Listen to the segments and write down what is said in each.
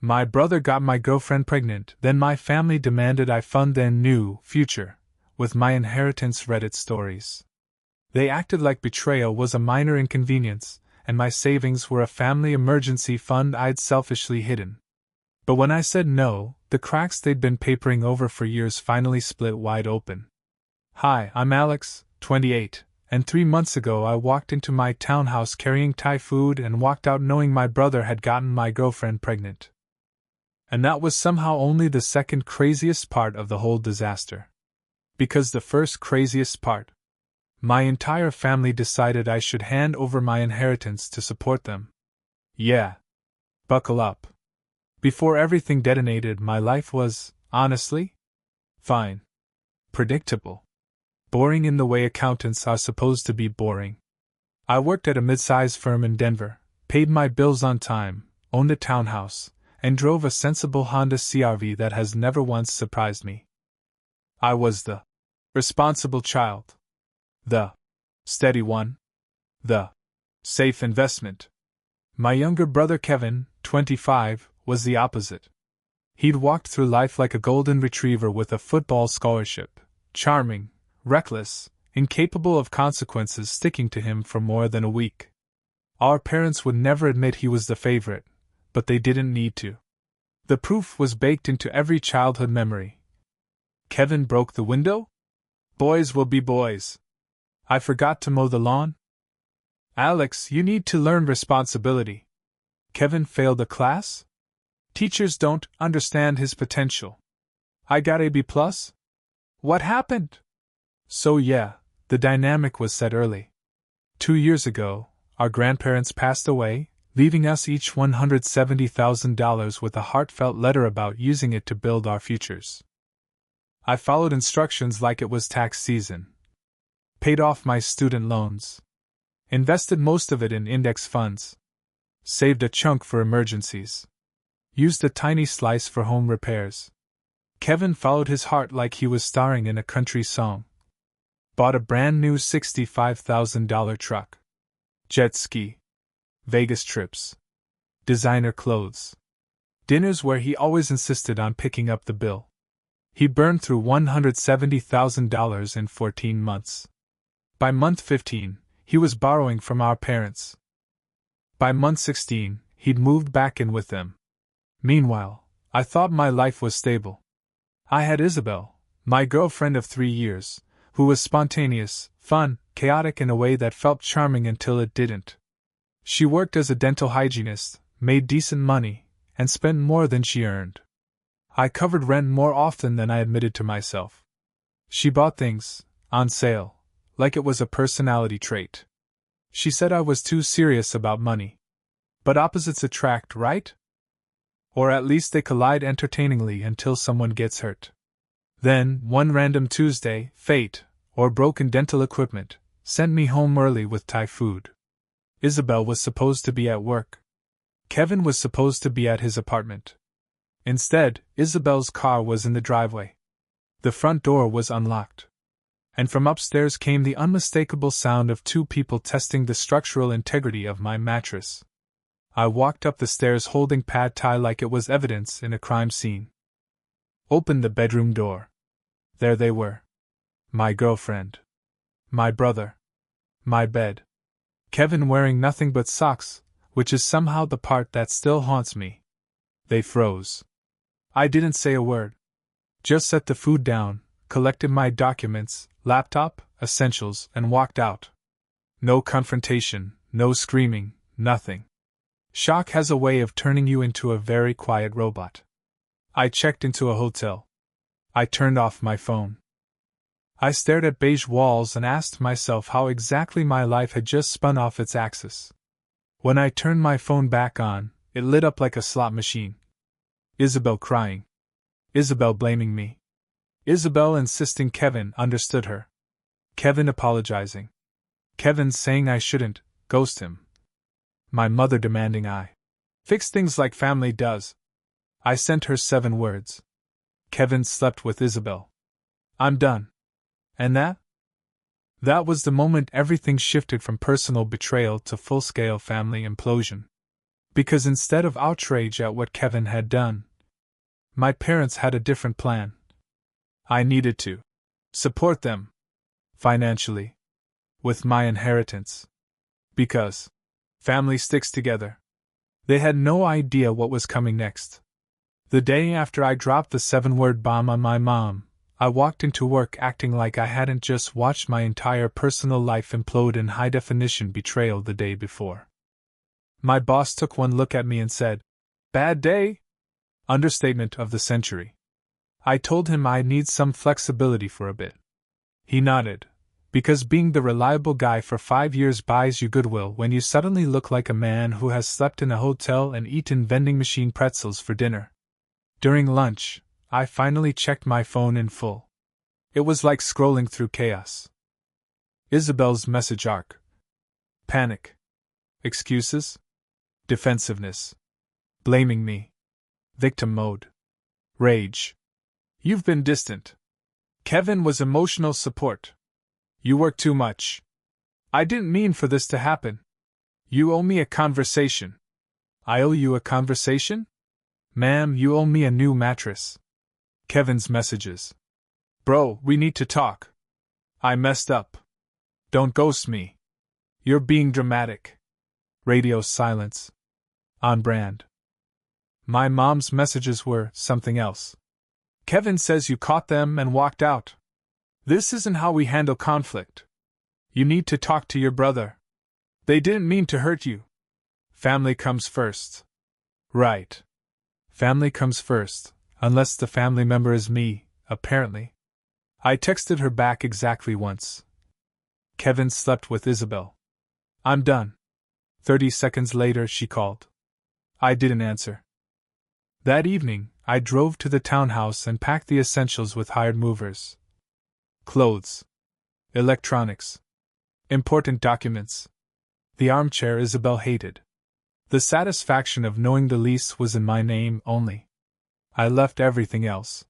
My brother got my girlfriend pregnant, then my family demanded I fund their new future with my inheritance Reddit stories. They acted like betrayal was a minor inconvenience, and my savings were a family emergency fund I'd selfishly hidden. But when I said no, the cracks they'd been papering over for years finally split wide open. Hi, I'm Alex, 28, and 3 months ago I walked into my townhouse carrying Thai food and walked out knowing my brother had gotten my girlfriend pregnant. And that was somehow only the second craziest part of the whole disaster. Because the first craziest part, my entire family decided I should hand over my inheritance to support them. Yeah. Buckle up. Before everything detonated, my life was, honestly, fine. Predictable. Boring in the way accountants are supposed to be boring. I worked at a mid-sized firm in Denver, paid my bills on time, owned a townhouse, and drove a sensible Honda CR-V that has never once surprised me. I was the responsible child. The steady one. The safe investment. My younger brother Kevin, 25, was the opposite. He'd walked through life like a golden retriever with a football scholarship, charming, reckless, incapable of consequences sticking to him for more than a week. Our parents would never admit he was the favorite, but they didn't need to. The proof was baked into every childhood memory. Kevin broke the window? Boys will be boys. I forgot to mow the lawn? Alex, you need to learn responsibility. Kevin failed a class? Teachers don't understand his potential. I got a B+? What happened? So yeah, the dynamic was set early. 2 years ago, our grandparents passed away, leaving us each $170,000 with a heartfelt letter about using it to build our futures. I followed instructions like it was tax season. Paid off my student loans. Invested most of it in index funds. Saved a chunk for emergencies. Used a tiny slice for home repairs. Kevin followed his heart like he was starring in a country song. Bought a brand new $65,000 truck. Jet ski. Vegas trips. Designer clothes. Dinners where he always insisted on picking up the bill. He burned through $170,000 in 14 months. By month 15, he was borrowing from our parents. By month 16, he'd moved back in with them. Meanwhile, I thought my life was stable. I had Isabel, my girlfriend of 3 years, who was spontaneous, fun, chaotic in a way that felt charming until it didn't. She worked as a dental hygienist, made decent money, and spent more than she earned. I covered rent more often than I admitted to myself. She bought things, on sale, like it was a personality trait. She said I was too serious about money. But opposites attract, right? Or at least they collide entertainingly until someone gets hurt. Then, one random Tuesday, fate, or broken dental equipment, sent me home early with Thai food. Isabel was supposed to be at work. Kevin was supposed to be at his apartment. Instead, Isabel's car was in the driveway. The front door was unlocked. And from upstairs came the unmistakable sound of 2 people testing the structural integrity of my mattress. I walked up the stairs holding pad thai like it was evidence in a crime scene. Opened the bedroom door. There they were. My girlfriend. My brother. My bed. Kevin wearing nothing but socks, which is somehow the part that still haunts me. They froze. I didn't say a word. Just set the food down, collected my documents, laptop, essentials, and walked out. No confrontation, no screaming, nothing. Shock has a way of turning you into a very quiet robot. I checked into a hotel. I turned off my phone. I stared at beige walls and asked myself how exactly my life had just spun off its axis. When I turned my phone back on, it lit up like a slot machine. Isabel crying. Isabel blaming me. Isabel insisting Kevin understood her. Kevin apologizing. Kevin saying I shouldn't ghost him. My mother demanding I fix things like family does. I sent her 7 words. Kevin slept with Isabel. I'm done. And that? That was the moment everything shifted from personal betrayal to full-scale family implosion. Because instead of outrage at what Kevin had done, my parents had a different plan. I needed to support them financially with my inheritance. Because family sticks together. They had no idea what was coming next. The day after I dropped the 7-word bomb on my mom, I walked into work acting like I hadn't just watched my entire personal life implode in high-definition betrayal the day before. My boss took one look at me and said, "Bad day?" Understatement of the century. I told him I need some flexibility for a bit. He nodded, because being the reliable guy for 5 years buys you goodwill when you suddenly look like a man who has slept in a hotel and eaten vending machine pretzels for dinner. During lunch, I finally checked my phone in full. It was like scrolling through chaos. Isabel's message arc. Panic. Excuses. Defensiveness. Blaming me. Victim mode. Rage. You've been distant. Kevin was emotional support. You work too much. I didn't mean for this to happen. You owe me a conversation. I owe you a conversation? Ma'am, you owe me a new mattress. Kevin's messages. Bro, we need to talk. I messed up. Don't ghost me. You're being dramatic. Radio silence. On brand. My mom's messages were something else. Kevin says you caught them and walked out. This isn't how we handle conflict. You need to talk to your brother. They didn't mean to hurt you. Family comes first. Right. Family comes first, unless the family member is me, apparently. I texted her back exactly once. Kevin slept with Isabel. I'm done. 30 seconds later, she called. I didn't answer. That evening, I drove to the townhouse and packed the essentials with hired movers. Clothes. Electronics. Important documents. The armchair Isabel hated. The satisfaction of knowing the lease was in my name only. I left everything else.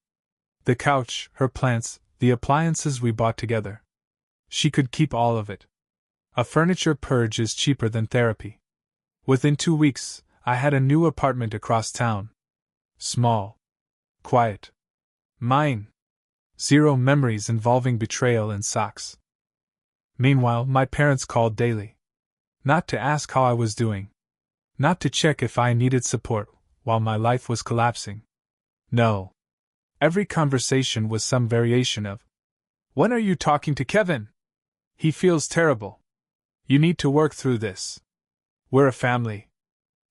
The couch, her plants, the appliances we bought together. She could keep all of it. A furniture purge is cheaper than therapy. Within 2 weeks, I had a new apartment across town. Small. Quiet. Mine. 0 memories involving betrayal and socks. Meanwhile, my parents called daily. Not to ask how I was doing. Not to check if I needed support while my life was collapsing. No. Every conversation was some variation of, "When are you talking to Kevin? He feels terrible. You need to work through this. We're a family."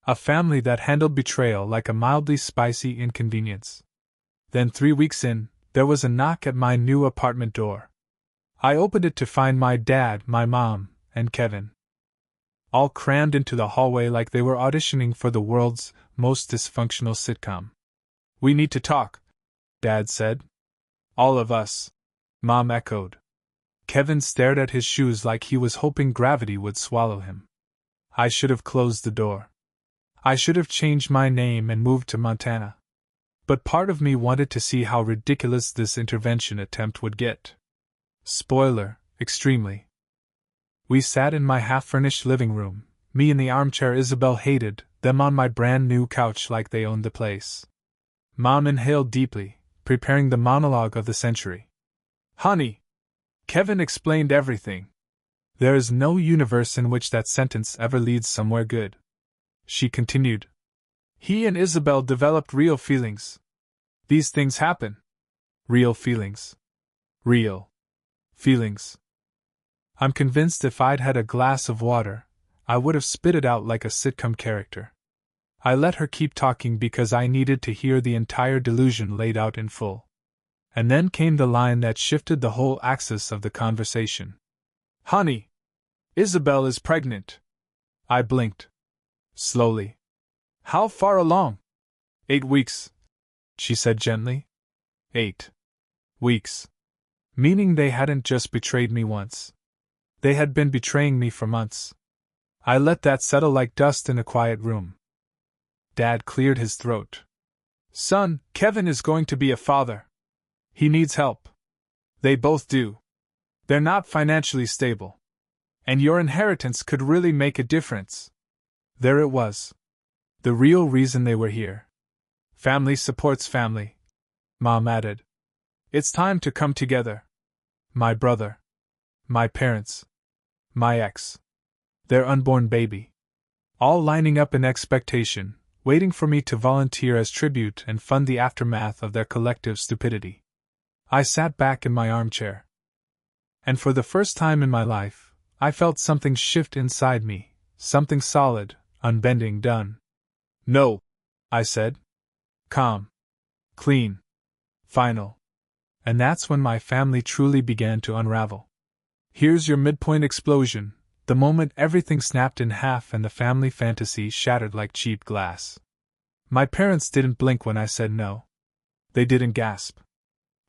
A family that handled betrayal like a mildly spicy inconvenience. Then 3 weeks in, there was a knock at my new apartment door. I opened it to find my dad, my mom, and Kevin. All crammed into the hallway like they were auditioning for the world's most dysfunctional sitcom. "We need to talk," Dad said. "All of us," Mom echoed. Kevin stared at his shoes like he was hoping gravity would swallow him. I should have closed the door. I should have changed my name and moved to Montana. But part of me wanted to see how ridiculous this intervention attempt would get. Spoiler, extremely. We sat in my half-furnished living room, me in the armchair Isabel hated, them on my brand-new couch like they owned the place. Mom inhaled deeply, preparing the monologue of the century. "Honey," Kevin explained everything. "There is no universe in which that sentence ever leads somewhere good." She continued. "He and Isabel developed real feelings. These things happen. Real feelings. Real feelings. I'm convinced if I'd had a glass of water, I would have spit it out like a sitcom character." I let her keep talking because I needed to hear the entire delusion laid out in full. And then came the line that shifted the whole axis of the conversation. "Honey, Isabel is pregnant." I blinked. Slowly. "How far along?" 8 weeks, she said gently. 8 weeks. Meaning they hadn't just betrayed me once. They had been betraying me for months. I let that settle like dust in a quiet room. Dad cleared his throat. "Son, Kevin is going to be a father. He needs help. They both do. They're not financially stable. And your inheritance could really make a difference." There it was. The real reason they were here. Family supports family, Mom added. It's time to come together. My brother. My parents. My ex. Their unborn baby. All lining up in expectation, waiting for me to volunteer as tribute and fund the aftermath of their collective stupidity. I sat back in my armchair. And for the first time in my life, I felt something shift inside me, something solid, unbending, done. No, I said. Calm. Clean. Final. And that's when my family truly began to unravel. Here's your midpoint explosion, the moment everything snapped in half and the family fantasy shattered like cheap glass. My parents didn't blink when I said no. They didn't gasp.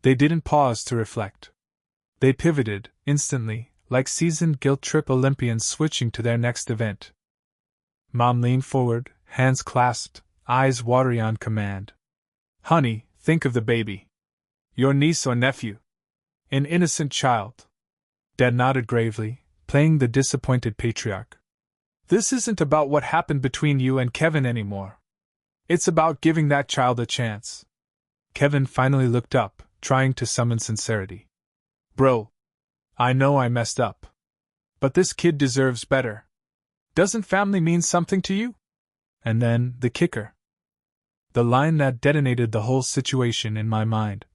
They didn't pause to reflect. They pivoted, instantly, like seasoned guilt-trip Olympians switching to their next event. Mom leaned forward, hands clasped, eyes watery on command. Honey, think of the baby. Your niece or nephew. An innocent child. Dad nodded gravely, playing the disappointed patriarch. This isn't about what happened between you and Kevin anymore. It's about giving that child a chance. Kevin finally looked up, trying to summon sincerity. Bro. I know I messed up. But this kid deserves better. Doesn't family mean something to you? And then, the kicker. The line that detonated the whole situation in my mind.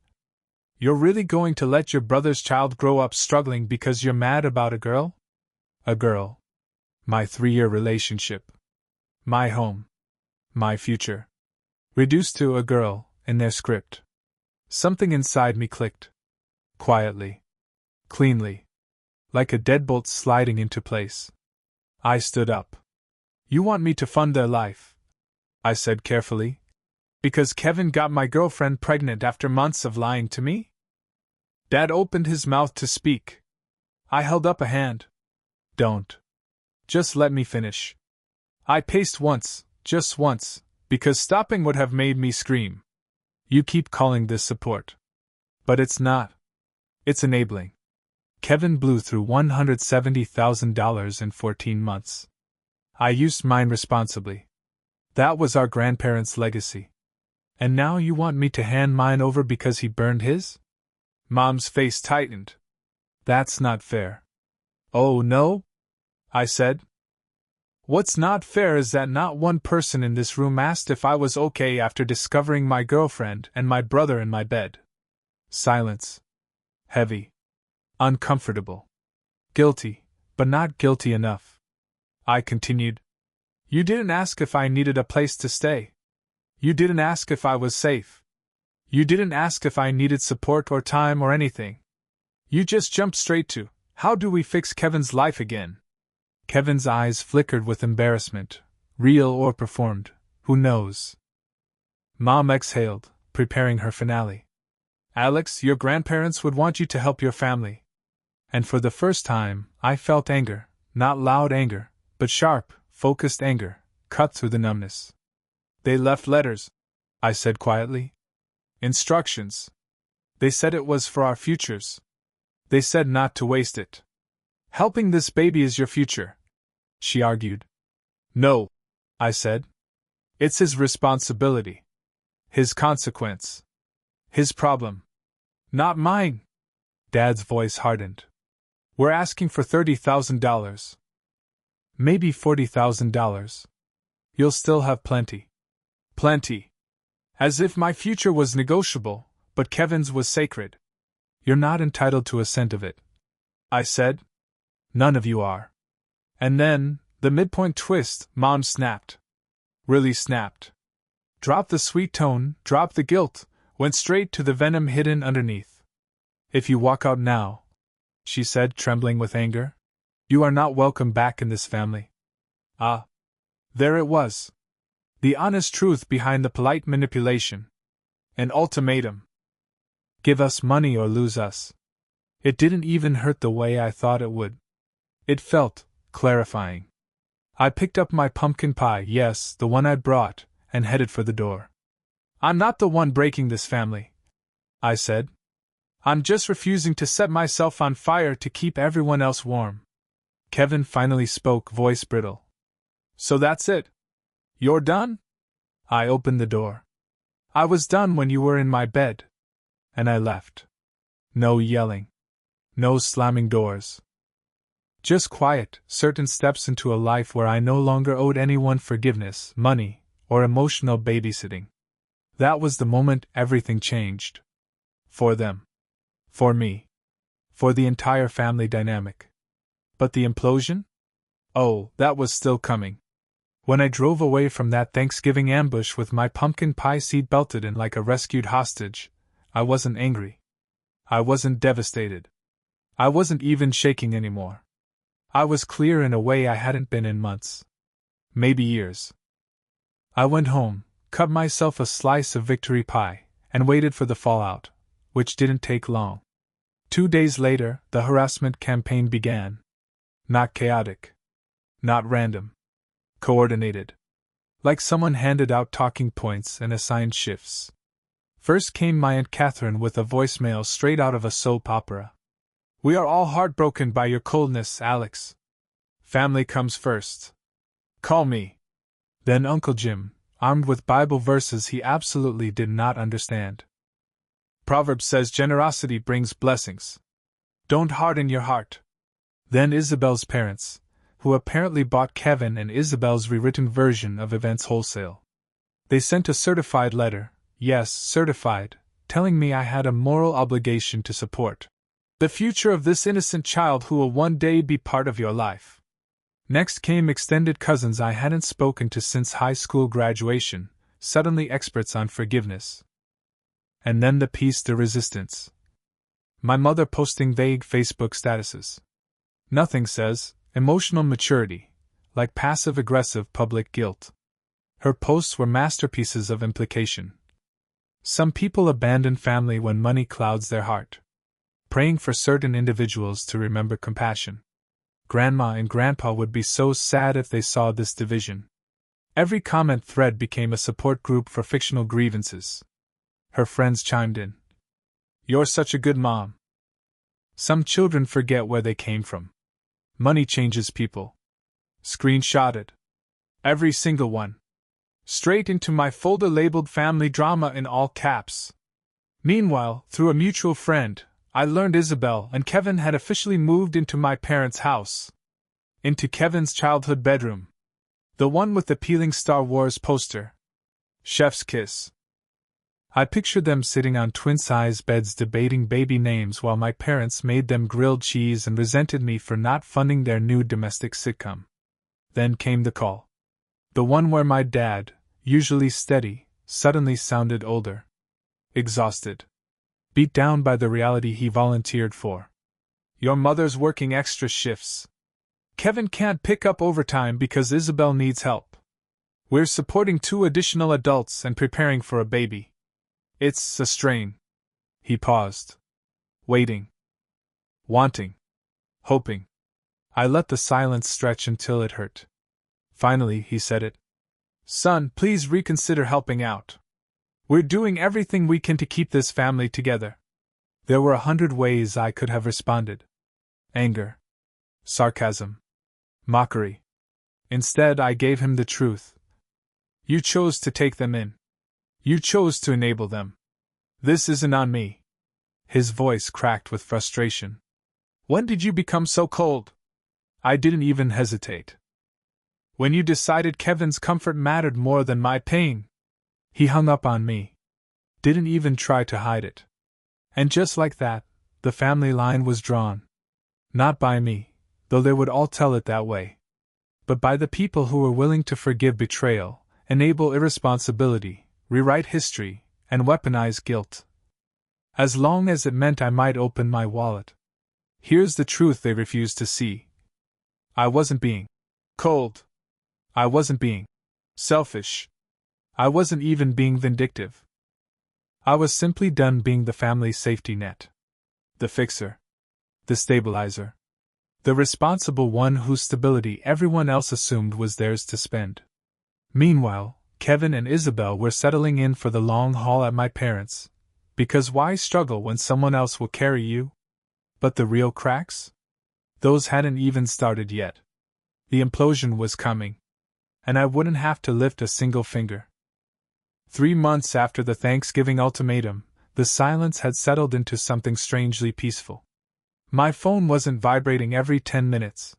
You're really going to let your brother's child grow up struggling because you're mad about a girl? A girl. My 3-year relationship. My home. My future. Reduced to a girl, in their script. Something inside me clicked. Quietly. Cleanly. Like a deadbolt sliding into place. I stood up. You want me to fund their life? I said carefully. Because Kevin got my girlfriend pregnant after months of lying to me? Dad opened his mouth to speak. I held up a hand. Don't. Just let me finish. I paced once, just once, because stopping would have made me scream. You keep calling this support. But it's not. It's enabling. Kevin blew through $170,000 in 14 months. I used mine responsibly. That was our grandparents' legacy. And now you want me to hand mine over because he burned his? Mom's face tightened. That's not fair. Oh, no? I said. What's not fair is that not one person in this room asked if I was okay after discovering my girlfriend and my brother in my bed. Silence. Heavy. Uncomfortable. Guilty, but not guilty enough. I continued. You didn't ask if I needed a place to stay. You didn't ask if I was safe. You didn't ask if I needed support or time or anything. You just jumped straight to, how do we fix Kevin's life again? Kevin's eyes flickered with embarrassment, real or performed, who knows? Mom exhaled, preparing her finale. Alex, your grandparents would want you to help your family. And for the first time, I felt anger, not loud anger, but sharp, focused anger, cut through the numbness. They left letters, I said quietly. Instructions. They said it was for our futures. They said not to waste it. Helping this baby is your future, she argued. No, I said. It's his responsibility. His consequence. His problem. Not mine. Dad's voice hardened. We're asking for $30,000. Maybe $40,000. You'll still have plenty. Plenty. As if my future was negotiable, but Kevin's was sacred. You're not entitled to a cent of it. I said. None of you are. And then, the midpoint twist, Mom snapped. Really snapped. Dropped the sweet tone, dropped the guilt, went straight to the venom hidden underneath. If you walk out now, she said, trembling with anger, you are not welcome back in this family. Ah. There it was. The honest truth behind the polite manipulation. An ultimatum. Give us money or lose us. It didn't even hurt the way I thought it would. It felt clarifying. I picked up my pumpkin pie, yes, the one I'd brought, and headed for the door. I'm not the one breaking this family, I said. I'm just refusing to set myself on fire to keep everyone else warm. Kevin finally spoke, voice brittle. So that's it? You're done? I opened the door. I was done when you were in my bed. And I left. No yelling. No slamming doors. Just quiet, certain steps into a life where I no longer owed anyone forgiveness, money, or emotional babysitting. That was the moment everything changed. For them. For me. For the entire family dynamic. But the implosion? Oh, that was still coming. When I drove away from that Thanksgiving ambush with my pumpkin pie seat belted in like a rescued hostage, I wasn't angry. I wasn't devastated. I wasn't even shaking anymore. I was clear in a way I hadn't been in months. Maybe years. I went home, cut myself a slice of victory pie, and waited for the fallout, which didn't take long. 2 days later, the harassment campaign began. Not chaotic. Not random. Coordinated. Like someone handed out talking points and assigned shifts. First came my Aunt Catherine with a voicemail straight out of a soap opera. "We are all heartbroken by your coldness, Alex. Family comes first. Call me." Then Uncle Jim, armed with Bible verses he absolutely did not understand. "Proverbs says generosity brings blessings. Don't harden your heart." Then Isabel's parents, who apparently bought Kevin and Isabel's rewritten version of events wholesale. They sent a certified letter, yes, certified, telling me I had a moral obligation to support the future of this innocent child who will one day be part of your life. Next came extended cousins I hadn't spoken to since high school graduation, suddenly experts on forgiveness. And then the piece de resistance. My mother posting vague Facebook statuses. Nothing says emotional maturity, like passive-aggressive public guilt. Her posts were masterpieces of implication. Some people abandon family when money clouds their heart. Praying for certain individuals to remember compassion. Grandma and Grandpa would be so sad if they saw this division. Every comment thread became a support group for fictional grievances. Her friends chimed in. "You're such a good mom." Some children forget where they came from. Money changes people. Screenshotted. Every single one. Straight into my folder labeled family drama in all caps. Meanwhile, through a mutual friend, I learned Isabel and Kevin had officially moved into my parents' house. Into Kevin's childhood bedroom. The one with the peeling Star Wars poster. Chef's kiss. I pictured them sitting on twin-size beds debating baby names while my parents made them grilled cheese and resented me for not funding their new domestic sitcom. Then came the call. The one where my dad, usually steady, suddenly sounded older. Exhausted. Beat down by the reality he volunteered for. "Your mother's working extra shifts. Kevin can't pick up overtime because Isabel needs help. We're supporting 2 additional adults and preparing for a baby. It's a strain." He paused. Waiting. Wanting. Hoping. I let the silence stretch until it hurt. Finally, he said it. "Son, please reconsider helping out. We're doing everything we can to keep this family together." There were 100 ways I could have responded. Anger. Sarcasm. Mockery. Instead, I gave him the truth. "You chose to take them in. You chose to enable them. This isn't on me." His voice cracked with frustration. "When did you become so cold?" I didn't even hesitate. "When you decided Kevin's comfort mattered more than my pain." He hung up on me. Didn't even try to hide it. And just like that, the family line was drawn. Not by me, though they would all tell it that way. But by the people who were willing to forgive betrayal, enable irresponsibility, rewrite history, and weaponize guilt. As long as it meant I might open my wallet. Here's the truth they refused to see. I wasn't being cold. I wasn't being selfish. I wasn't even being vindictive. I was simply done being the family's safety net. The fixer. The stabilizer. The responsible one whose stability everyone else assumed was theirs to spend. Meanwhile, Kevin and Isabel were settling in for the long haul at my parents'. Because why struggle when someone else will carry you? But the real cracks? Those hadn't even started yet. The implosion was coming. And I wouldn't have to lift a single finger. 3 months after the Thanksgiving ultimatum, the silence had settled into something strangely peaceful. My phone wasn't vibrating every 10 minutes.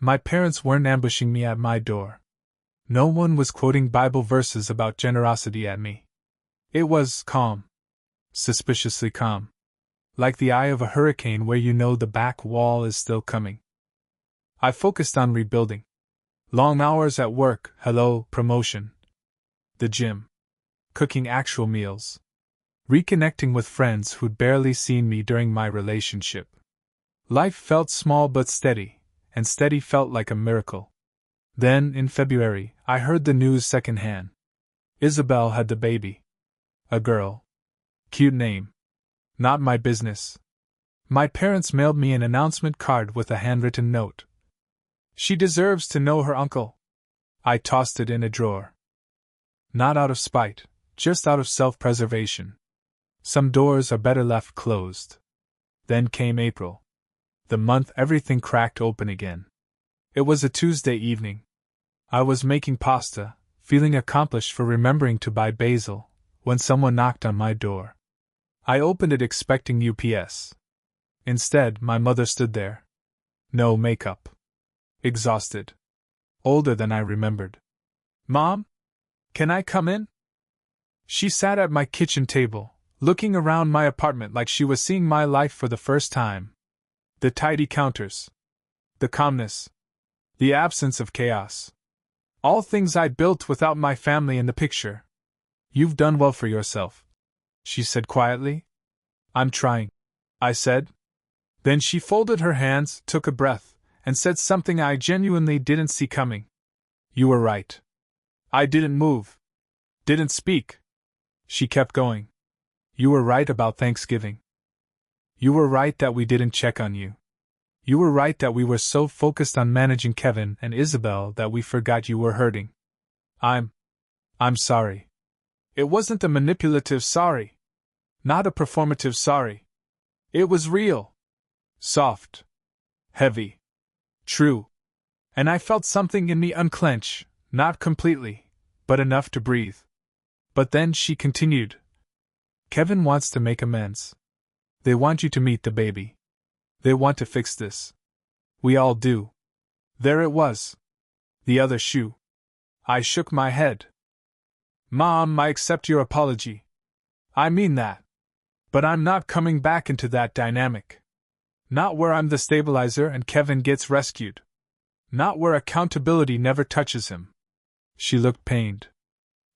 My parents weren't ambushing me at my door. No one was quoting Bible verses about generosity at me. It was calm. Suspiciously calm. Like the eye of a hurricane where you know the back wall is still coming. I focused on rebuilding. Long hours at work, promotion. The gym. Cooking actual meals. Reconnecting with friends who'd barely seen me during my relationship. Life felt small but steady, and steady felt like a miracle. Then, in February, I heard the news secondhand. Isabel had the baby. A girl. Cute name. Not my business. My parents mailed me an announcement card with a handwritten note. She deserves to know her uncle. I tossed it in a drawer. Not out of spite, just out of self-preservation. Some doors are better left closed. Then came April. The month everything cracked open again. It was a Tuesday evening. I was making pasta, feeling accomplished for remembering to buy basil, when someone knocked on my door. I opened it expecting UPS. Instead, my mother stood there. No makeup. Exhausted. Older than I remembered. "Mom? Can I come in?" She sat at my kitchen table, looking around my apartment like she was seeing my life for the first time. The tidy counters. The calmness. The absence of chaos. All things I'd built without my family in the picture. "You've done well for yourself," she said quietly. "I'm trying," I said. Then she folded her hands, took a breath, and said something I genuinely didn't see coming. "You were right. I didn't move. Didn't speak." She kept going. "You were right about Thanksgiving. You were right that we didn't check on you. You were right that we were so focused on managing Kevin and Isabel that we forgot you were hurting. I'm sorry. It wasn't a manipulative sorry. Not a performative sorry. It was real. Soft. Heavy. True. And I felt something in me unclench, not completely, but enough to breathe. But then she continued. "Kevin wants to make amends. They want you to meet the baby. They want to fix this. We all do." There it was. The other shoe. I shook my head. "Mom, I accept your apology. I mean that. But I'm not coming back into that dynamic. Not where I'm the stabilizer and Kevin gets rescued. Not where accountability never touches him." She looked pained.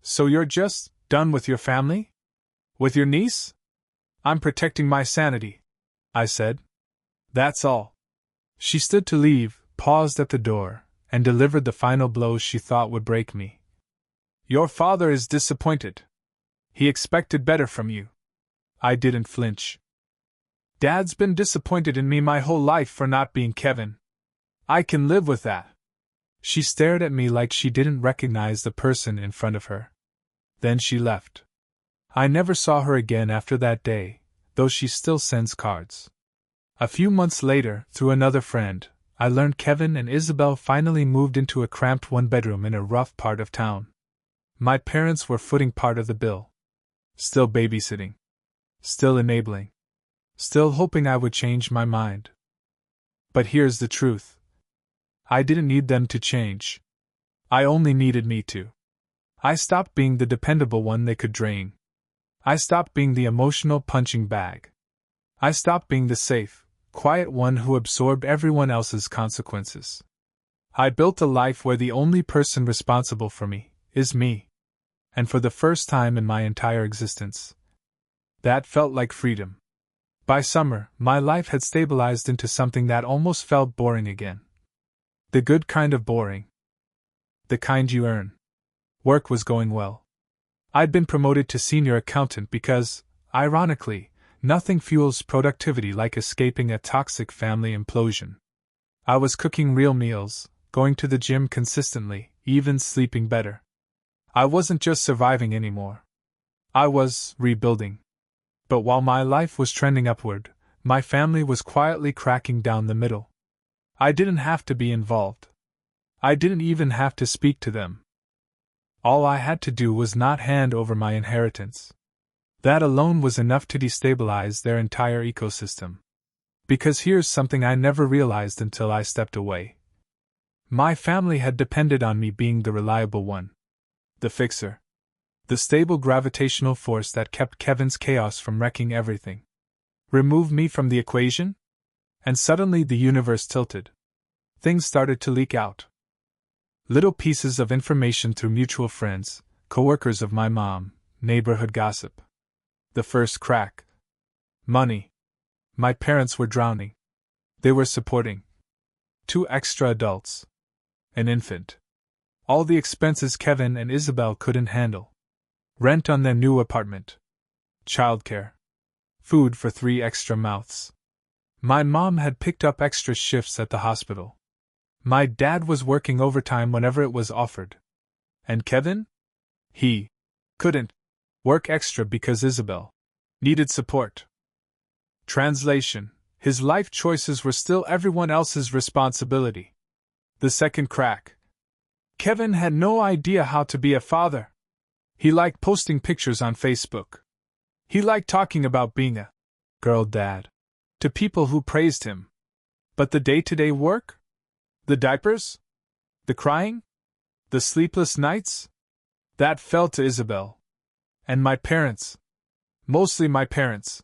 "So you're just done with your family? With your niece?" "I'm protecting my sanity," I said. "That's all." She stood to leave, paused at the door, and delivered the final blow she thought would break me. "Your father is disappointed. He expected better from you." I didn't flinch. "Dad's been disappointed in me my whole life for not being Kevin. I can live with that." She stared at me like she didn't recognize the person in front of her. Then she left. I never saw her again after that day, though she still sends cards. A few months later, through another friend, I learned Kevin and Isabel finally moved into a cramped one-bedroom in a rough part of town. My parents were footing part of the bill. Still babysitting. Still enabling. Still hoping I would change my mind. But here's the truth. I didn't need them to change. I only needed me to. I stopped being the dependable one they could drain. I stopped being the emotional punching bag. I stopped being the safe, quiet one who absorbed everyone else's consequences. I built a life where the only person responsible for me is me. And for the first time in my entire existence, that felt like freedom. By summer, my life had stabilized into something that almost felt boring again. The good kind of boring. The kind you earn. Work was going well. I'd been promoted to senior accountant because, ironically, nothing fuels productivity like escaping a toxic family implosion. I was cooking real meals, going to the gym consistently, even sleeping better. I wasn't just surviving anymore. I was rebuilding. But while my life was trending upward, my family was quietly cracking down the middle. I didn't have to be involved. I didn't even have to speak to them. All I had to do was not hand over my inheritance. That alone was enough to destabilize their entire ecosystem. Because here's something I never realized until I stepped away. My family had depended on me being the reliable one. The fixer. The stable gravitational force that kept Kevin's chaos from wrecking everything. Remove me from the equation? And suddenly the universe tilted. Things started to leak out. Little pieces of information through mutual friends, coworkers of my mom, neighborhood gossip. The first crack. Money. My parents were drowning. They were supporting 2 extra adults. An infant. All the expenses Kevin and Isabel couldn't handle. Rent on their new apartment. Childcare. Food for 3 extra mouths. My mom had picked up extra shifts at the hospital. My dad was working overtime whenever it was offered. And Kevin? He couldn't work extra because Isabel needed support. Translation: his life choices were still everyone else's responsibility. The second crack. Kevin had no idea how to be a father. He liked posting pictures on Facebook. He liked talking about being a girl dad to people who praised him. But the day-to-day work? The diapers? The crying? The sleepless nights? That fell to Isabel. And my parents. Mostly my parents.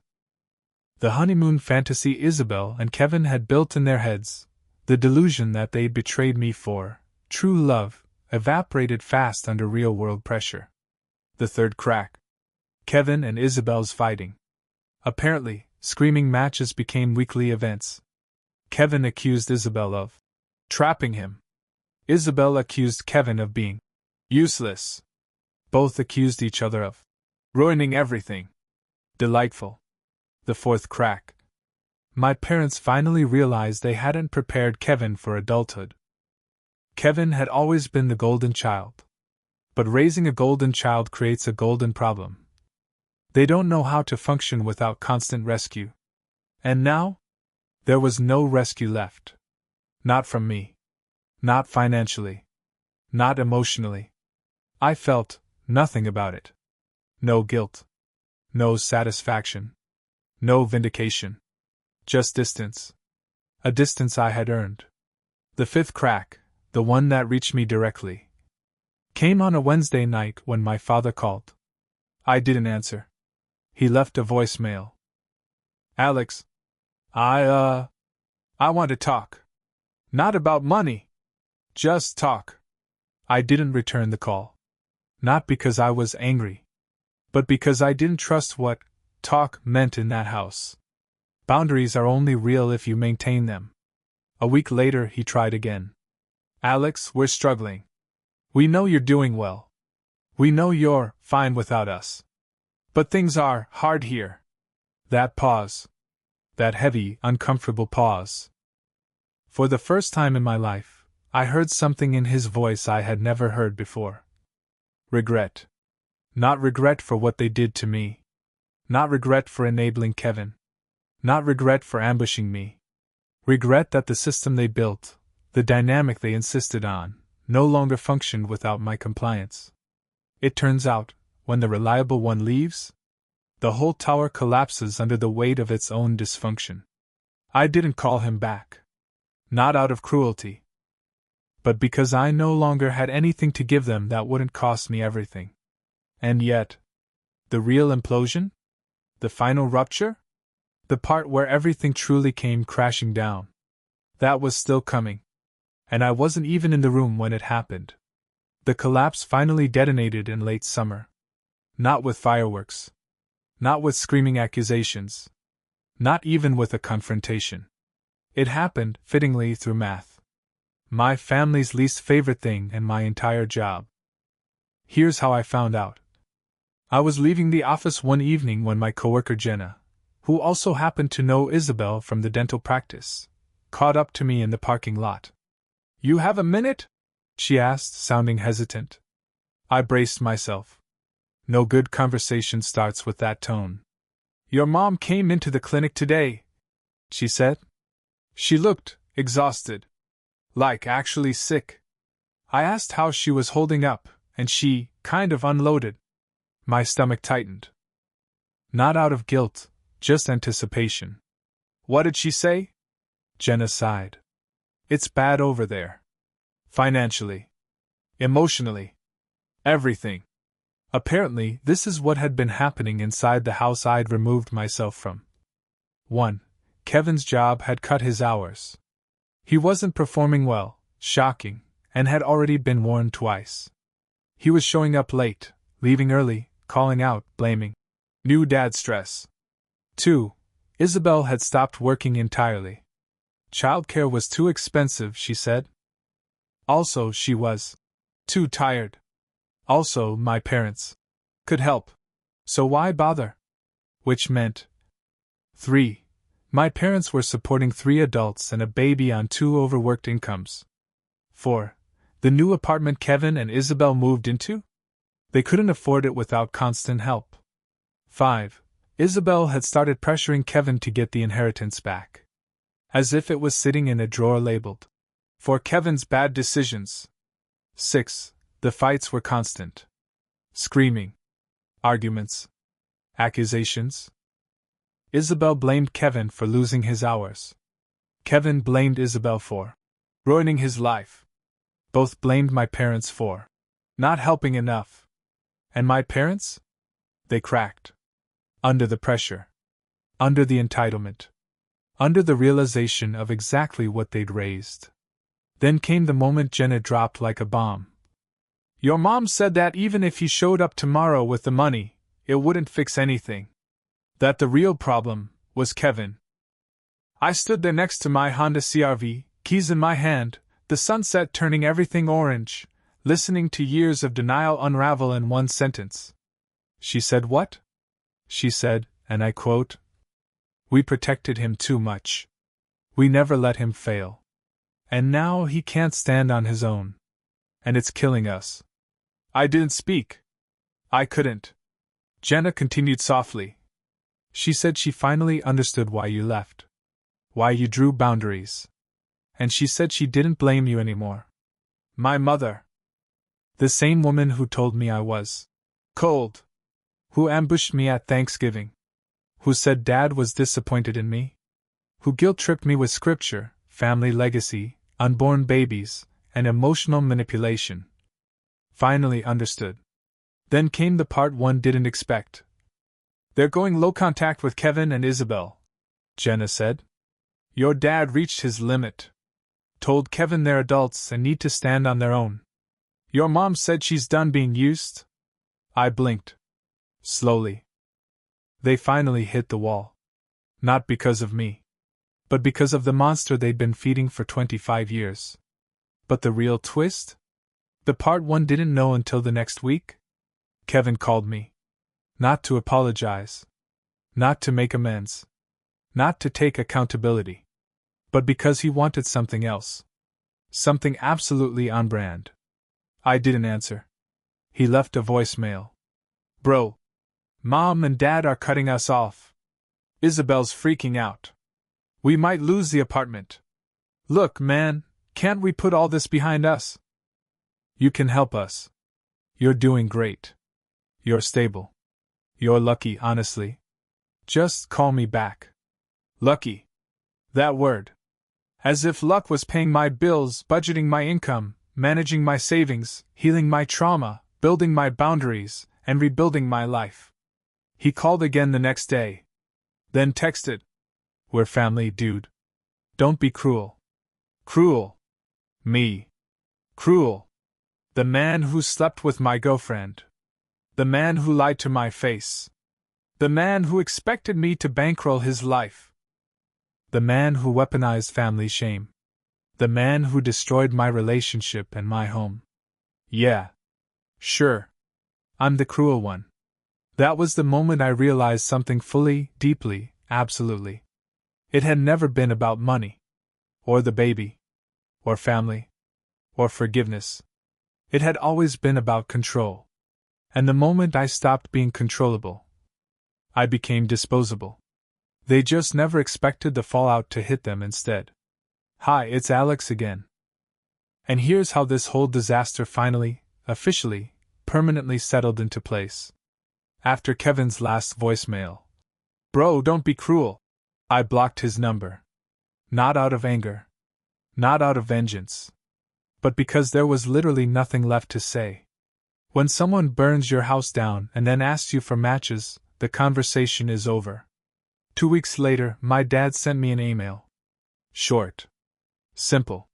The honeymoon fantasy Isabel and Kevin had built in their heads, the delusion that they'd betrayed me for true love, evaporated fast under real-world pressure. The third crack. Kevin and Isabel's fighting. Apparently, screaming matches became weekly events. Kevin accused Isabel of trapping him. Isabel accused Kevin of being useless. Both accused each other of ruining everything. Delightful. The fourth crack. My parents finally realized they hadn't prepared Kevin for adulthood. Kevin had always been the golden child. But raising a golden child creates a golden problem. They don't know how to function without constant rescue. And now? There was no rescue left. Not from me. Not financially. Not emotionally. I felt nothing about it. No guilt. No satisfaction. No vindication. Just distance. A distance I had earned. The fifth crack, the one that reached me directly, came on a Wednesday night when my father called. I didn't answer. He left a voicemail. Alex, I want to talk. Not about money. Just talk. I didn't return the call. Not because I was angry, but because I didn't trust what talk meant in that house. Boundaries are only real if you maintain them. A week later, he tried again. Alex, we're struggling. We know you're doing well. We know you're fine without us. But things are hard here. That pause. That heavy, uncomfortable pause. For the first time in my life, I heard something in his voice I had never heard before. Regret. Not regret for what they did to me. Not regret for enabling Kevin. Not regret for ambushing me. Regret that the system they built, the dynamic they insisted on, no longer functioned without my compliance. It turns out, when the reliable one leaves, the whole tower collapses under the weight of its own dysfunction. I didn't call him back. Not out of cruelty. But because I no longer had anything to give them that wouldn't cost me everything. And yet, the real implosion? The final rupture? The part where everything truly came crashing down. That was still coming. And I wasn't even in the room when it happened. The collapse finally detonated in late summer. Not with fireworks. Not with screaming accusations. Not even with a confrontation. It happened, fittingly, through math. My family's least favorite thing and my entire job. Here's how I found out. I was leaving the office one evening when my coworker Jenna, who also happened to know Isabel from the dental practice, caught up to me in the parking lot. You have a minute? She asked, sounding hesitant. I braced myself. No good conversation starts with that tone. Your mom came into the clinic today, she said. She looked exhausted. Like actually sick. I asked how she was holding up, and she kind of unloaded. My stomach tightened. Not out of guilt, just anticipation. What did she say? Jenna sighed. It's bad over there. Financially. Emotionally. Everything. Apparently, this is what had been happening inside the house I'd removed myself from. 1. Kevin's job had cut his hours. He wasn't performing well, shocking, and had already been warned twice. He was showing up late, leaving early, calling out, blaming. New dad stress. 2. Isabel had stopped working entirely. Childcare was too expensive, she said. Also, she was too tired. Also, my parents could help. So why bother? Which meant 3. My parents were supporting 3 adults and a baby on 2 overworked incomes. 4. The new apartment Kevin and Isabel moved into? They couldn't afford it without constant help. 5. Isabel had started pressuring Kevin to get the inheritance back. As if it was sitting in a drawer labeled for Kevin's bad decisions. 6. The fights were constant. Screaming. Arguments. Accusations. Isabel blamed Kevin for losing his hours. Kevin blamed Isabel for ruining his life. Both blamed my parents for not helping enough. And my parents? They cracked. Under the pressure. Under the entitlement. Under the realization of exactly what they'd raised. Then came the moment Jenna dropped like a bomb. Your mom said that even if he showed up tomorrow with the money, it wouldn't fix anything. That the real problem was Kevin. I stood there next to my Honda CR-V, keys in my hand, the sunset turning everything orange, listening to years of denial unravel in one sentence. She said what? She said, and I quote, "We protected him too much. We never let him fail. And now he can't stand on his own. And it's killing us." I didn't speak. I couldn't. Jenna continued softly. She said she finally understood why you left. Why you drew boundaries. And she said she didn't blame you anymore. My mother. The same woman who told me I was cold. Who ambushed me at Thanksgiving. Who said Dad was disappointed in me. Who guilt-tripped me with scripture, family legacy, unborn babies, and emotional manipulation. Finally understood. Then came the part one didn't expect. They're going low contact with Kevin and Isabel, Jenna said. Your dad reached his limit. Told Kevin they're adults and need to stand on their own. Your mom said she's done being used? I blinked. Slowly. They finally hit the wall. Not because of me. But because of the monster they'd been feeding for 25 years. But the real twist? The part one didn't know until the next week? Kevin called me. Not to apologize. Not to make amends. Not to take accountability. But because he wanted something else. Something absolutely on brand. I didn't answer. He left a voicemail. Bro. Mom and Dad are cutting us off. Isabel's freaking out. We might lose the apartment. Look, man, can't we put all this behind us? You can help us. You're doing great. You're stable. You're lucky, honestly. Just call me back. Lucky. That word. As if luck was paying my bills, budgeting my income, managing my savings, healing my trauma, building my boundaries, and rebuilding my life. He called again the next day. Then texted. We're family, dude. Don't be cruel. Cruel. Me. Cruel. The man who slept with my girlfriend. The man who lied to my face. The man who expected me to bankroll his life. The man who weaponized family shame. The man who destroyed my relationship and my home. Yeah. Sure. I'm the cruel one. That was the moment I realized something fully, deeply, absolutely. It had never been about money. Or the baby. Or family. Or forgiveness. It had always been about control. And the moment I stopped being controllable, I became disposable. They just never expected the fallout to hit them instead. Hi, it's Alex again. And here's how this whole disaster finally, officially, permanently settled into place. After Kevin's last voicemail, "Bro, don't be cruel," I blocked his number. Not out of anger. Not out of vengeance. But because there was literally nothing left to say. When someone burns your house down and then asks you for matches, the conversation is over. 2 weeks later, my dad sent me an email. Short. Simple.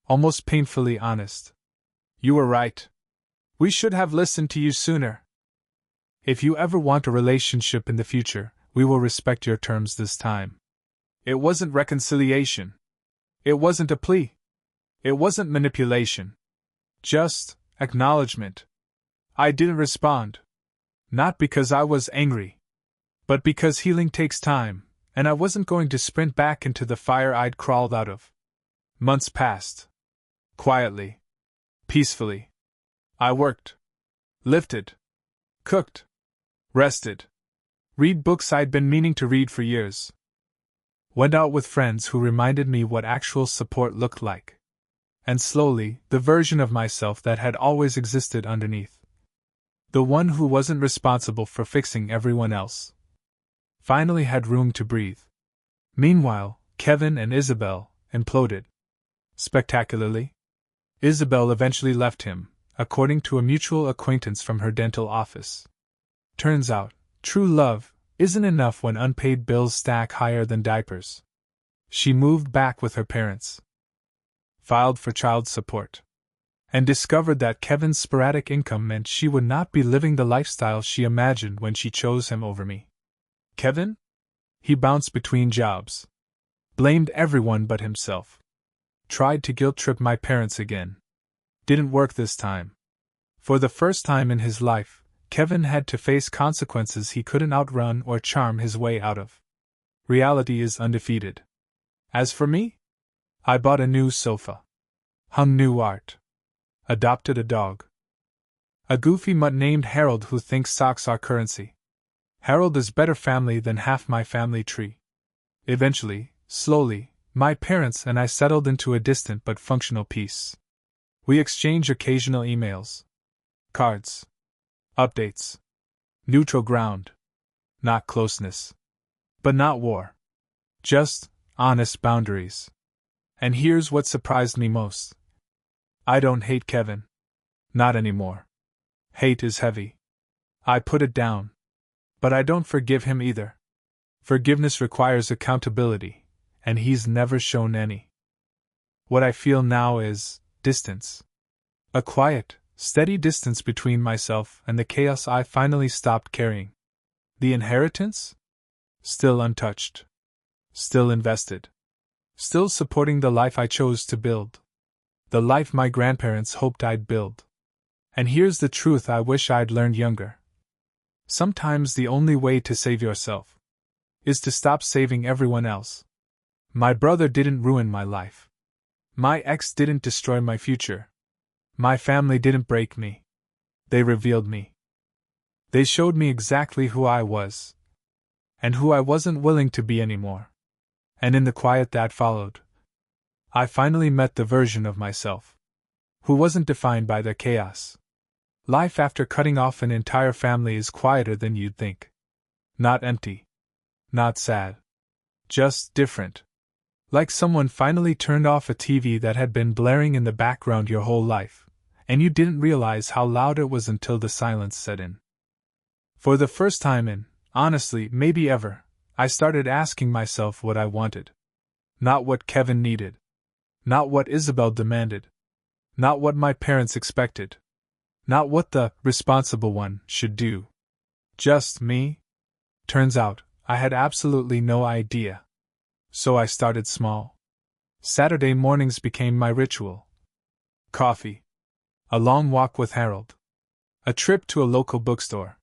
Almost painfully honest. "You were right. We should have listened to you sooner. If you ever want a relationship in the future, we will respect your terms this time." It wasn't reconciliation. It wasn't a plea. It wasn't manipulation. Just acknowledgement. I didn't respond. Not because I was angry, but because healing takes time, and I wasn't going to sprint back into the fire I'd crawled out of. Months passed. Quietly. Peacefully. I worked. Lifted. Cooked. Rested. Read books I'd been meaning to read for years. Went out with friends who reminded me what actual support looked like. And slowly, the version of myself that had always existed underneath. The one who wasn't responsible for fixing everyone else. Finally had room to breathe. Meanwhile, Kevin and Isabel imploded. Spectacularly. Isabel eventually left him, according to a mutual acquaintance from her dental office. Turns out, true love isn't enough when unpaid bills stack higher than diapers. She moved back with her parents. Filed for child support. And discovered that Kevin's sporadic income meant she would not be living the lifestyle she imagined when she chose him over me. Kevin? He bounced between jobs. Blamed everyone but himself. Tried to guilt-trip my parents again. Didn't work this time. For the first time in his life, Kevin had to face consequences he couldn't outrun or charm his way out of. Reality is undefeated. As for me? I bought a new sofa. Hung new art. Adopted a dog. A goofy mutt named Harold who thinks socks are currency. Harold is better family than half my family tree. Eventually, slowly, my parents and I settled into a distant but functional peace. We exchange occasional emails. Cards. Updates. Neutral ground. Not closeness. But not war. Just honest boundaries. And here's what surprised me most. I don't hate Kevin. Not anymore. Hate is heavy. I put it down. But I don't forgive him either. Forgiveness requires accountability, and he's never shown any. What I feel now is distance. A quiet, steady distance between myself and the chaos I finally stopped carrying. The inheritance? Still untouched. Still invested. Still supporting the life I chose to build. The life my grandparents hoped I'd build. And here's the truth I wish I'd learned younger. Sometimes the only way to save yourself is to stop saving everyone else. My brother didn't ruin my life. My ex didn't destroy my future. My family didn't break me. They revealed me. They showed me exactly who I was. And who I wasn't willing to be anymore. And in the quiet that followed, I finally met the version of myself who wasn't defined by the chaos. Life after cutting off an entire family is quieter than you'd think. Not empty. Not sad. Just different. Like someone finally turned off a TV that had been blaring in the background your whole life, and you didn't realize how loud it was until the silence set in. For the first time in, honestly, maybe ever, I started asking myself what I wanted. Not what Kevin needed. Not what Isabel demanded. Not what my parents expected. Not what the responsible one should do. Just me? Turns out, I had absolutely no idea. So I started small. Saturday mornings became my ritual. Coffee. A long walk with Harold. A trip to a local bookstore.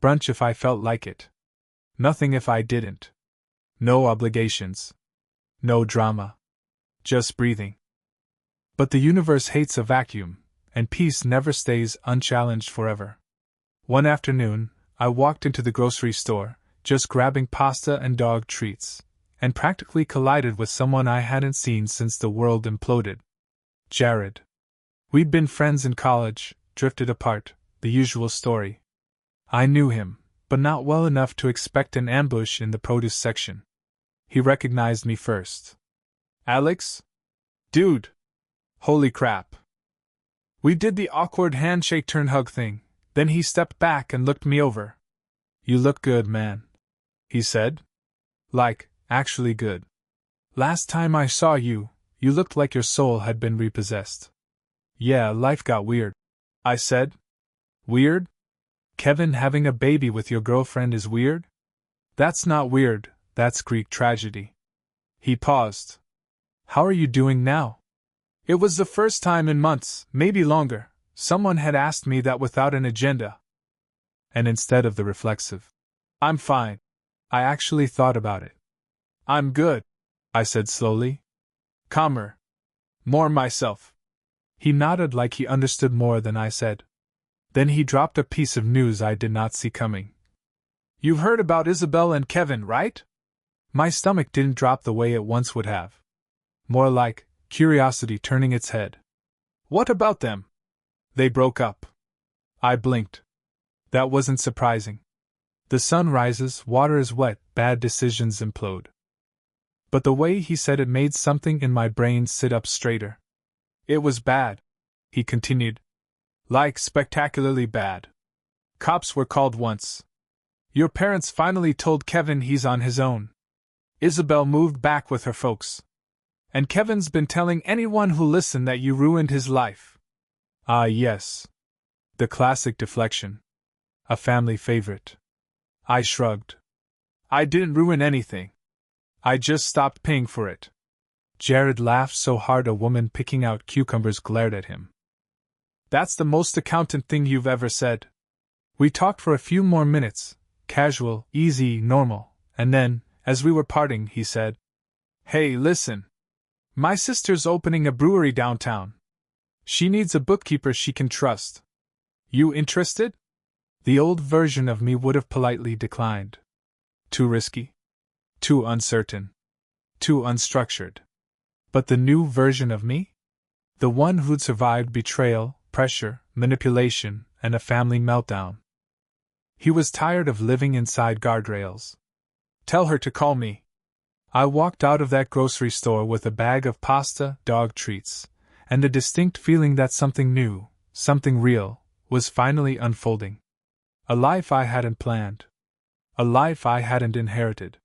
Brunch if I felt like it. Nothing if I didn't. No obligations. No drama. Just breathing. But the universe hates a vacuum, and peace never stays unchallenged forever. One afternoon, I walked into the grocery store, just grabbing pasta and dog treats, and practically collided with someone I hadn't seen since the world imploded. Jared. We'd been friends in college, drifted apart, The usual story. I knew him, but not well enough to expect an ambush in the produce section. He recognized me first. Alex? Dude! Holy crap. We did the awkward handshake turn hug thing, then he stepped back and looked me over. You look good, man, he said. Like, actually good. Last time I saw you, you looked like your soul had been repossessed. Yeah, life got weird, I said. Weird? Kevin having a baby with your girlfriend is weird? That's not weird, that's Greek tragedy. He paused. How are you doing now? It was the first time in months, maybe longer, someone had asked me that without an agenda. And instead of the reflexive, I'm fine, I actually thought about it. I'm good, I said slowly. Calmer. More myself. He nodded like he understood more than I said. Then he dropped a piece of news I did not see coming. You've heard about Isabel and Kevin, right? My stomach didn't drop the way it once would have. More like curiosity turning its head. What about them? They broke up. I blinked. That wasn't surprising. The sun rises, water is wet, bad decisions implode. But the way he said it made something in my brain sit up straighter. It was bad, he continued. Like spectacularly bad. Cops were called once. Your parents finally told Kevin he's on his own. Isabel moved back with her folks. And Kevin's been telling anyone who listened that you ruined his life. Ah, yes. The classic deflection. A family favorite. I shrugged. I didn't ruin anything. I just stopped paying for it. Jared laughed so hard a woman picking out cucumbers glared at him. That's the most accountant thing you've ever said. We talked for a few more minutes, casual, easy, normal, and then, as we were parting, he said, Hey, listen. My sister's opening a brewery downtown. She needs a bookkeeper she can trust. You interested? The old version of me would have politely declined. Too risky? Too uncertain? Too unstructured? But the new version of me? The one who'd survived betrayal, pressure, manipulation, and a family meltdown. He was tired of living inside guardrails. Tell her to call me. I walked out of that grocery store with a bag of pasta, dog treats, and a distinct feeling that something new, something real, was finally unfolding. A life I hadn't planned. A life I hadn't inherited.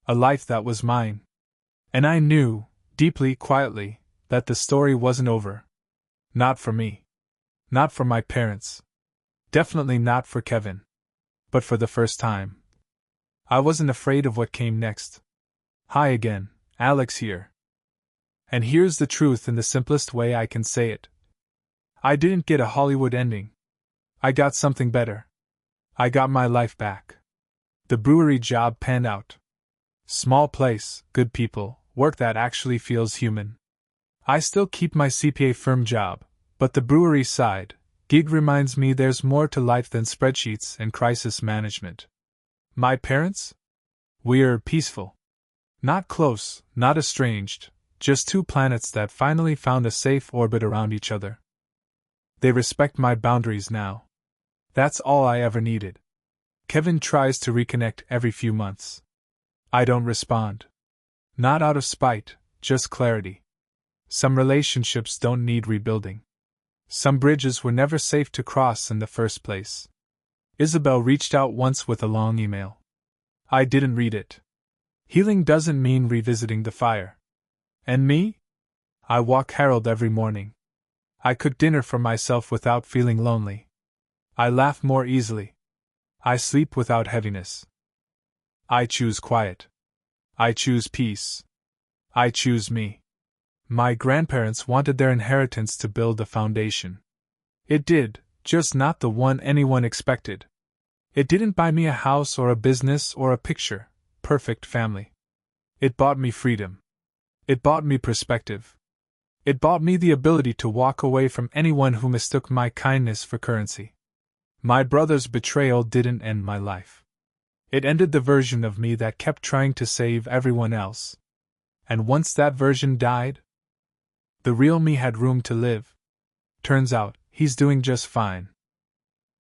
A life that was mine. And I knew, deeply, quietly, that the story wasn't over. Not for me. Not for my parents. Definitely not for Kevin. But for the first time, I wasn't afraid of what came next. Hi again, Alex here. And here's the truth in the simplest way I can say it. I didn't get a Hollywood ending. I got something better. I got my life back. The brewery job panned out. Small place, good people, work that actually feels human. I still keep my CPA firm job, but the brewery side gig reminds me there's more to life than spreadsheets and crisis management. My parents? We're peaceful. Not close, not estranged, just two planets that finally found a safe orbit around each other. They respect my boundaries now. That's all I ever needed. Kevin tries to reconnect every few months. I don't respond. Not out of spite, just clarity. Some relationships don't need rebuilding. Some bridges were never safe to cross in the first place. Isabel reached out once with a long email. I didn't read it. Healing doesn't mean revisiting the fire. And me? I walk Harold every morning. I cook dinner for myself without feeling lonely. I laugh more easily. I sleep without heaviness. I choose quiet. I choose peace. I choose me. My grandparents wanted their inheritance to build a foundation. It did, just not the one anyone expected. It didn't buy me a house or a business or a picture-perfect family. It bought me freedom. It bought me perspective. It bought me the ability to walk away from anyone who mistook my kindness for currency. My brother's betrayal didn't end my life. It ended the version of me that kept trying to save everyone else. And once that version died, the real me had room to live. Turns out, he's doing just fine.